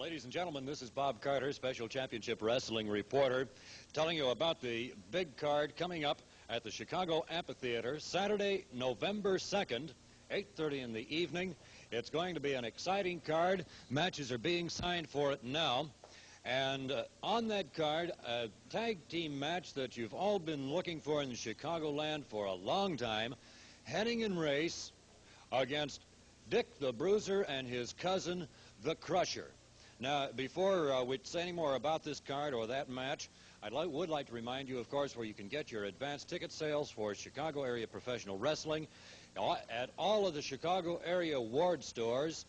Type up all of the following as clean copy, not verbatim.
Ladies and gentlemen, this is Bob Carter, Special Championship Wrestling reporter, telling you about the big card coming up at the Chicago Amphitheater, Saturday, November 2nd, 8:30 in the evening. It's going to be an exciting card. Matches are being signed for it now. And on that card, a tag team match that you've all been looking for in Chicagoland for a long time, Henning and Race against Dick the Bruiser and his cousin, the Crusher. Now, before we say any more about this card or that match, I would like to remind you, of course, where you can get your advanced ticket sales for Chicago area professional wrestling at all of the Chicago area ward stores,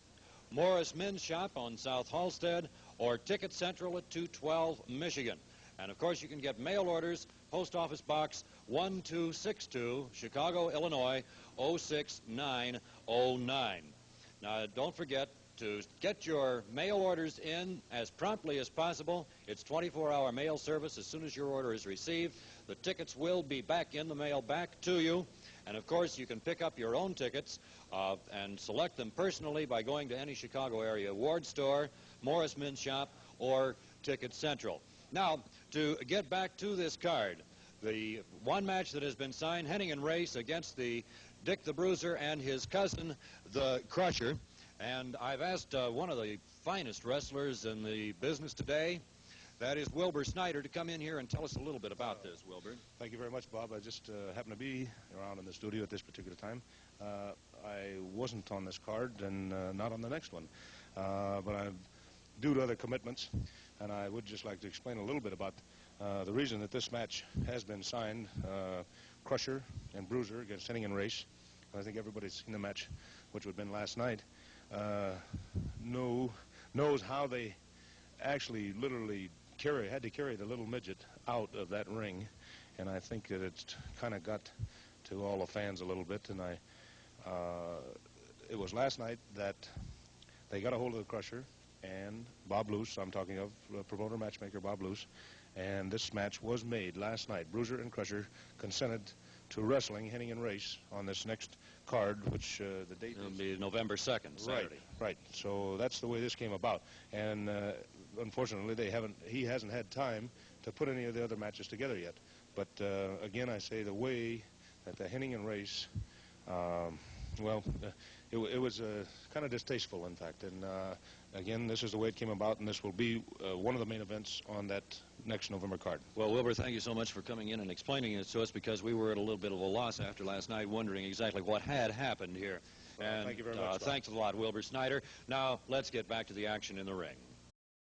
Morris Men's Shop on South Halsted, or Ticket Central at 212 Michigan. And, of course, you can get mail orders, Post Office Box 1262, Chicago, Illinois, 06909. Now, don't forget to get your mail orders in as promptly as possible. It's 24-hour mail service as soon as your order is received. The tickets will be back in the mail back to you. And, of course, you can pick up your own tickets and select them personally by going to any Chicago area ward store, Morris Men's Shop, or Ticket Central. Now, to get back to this card, the one match that has been signed, Henning and Race against the Dick the Bruiser and his cousin, the Crusher. And I've asked one of the finest wrestlers in the business today, that is Wilbur Snyder, to come in here and tell us a little bit about this, Wilbur. Thank you very much, Bob. I just happened to be around in the studio at this particular time. I wasn't on this card and not on the next one, but I'm due to other commitments, and I would just like to explain a little bit about the reason that this match has been signed, Crusher and Bruiser against Henning and Race. I think everybody's seen the match, which would have been last night, knows how they actually literally had to carry the little midget out of that ring, and I think that it's kind of got to all the fans a little bit. And it was last night that they got a hold of the Crusher and Bob Luce. I'm talking of promoter matchmaker Bob Luce, and this match was made last night. Bruiser and Crusher consented to wrestling Henning and Race on this next card, which the date will be November 2nd, Saturday. Right. So that's the way this came about, and unfortunately he hasn't had time to put any of the other matches together yet. But again, I say the way that the Henning and Race, it was kind of distasteful, in fact. And again, this is the way it came about, and this will be one of the main events on that next November card. Well, Wilbur, thank you so much for coming in and explaining it to us, because we were at a little bit of a loss after last night, wondering exactly what had happened here. Thank you very much. Thanks a lot, Wilbur Snyder. Now, let's get back to the action in the ring.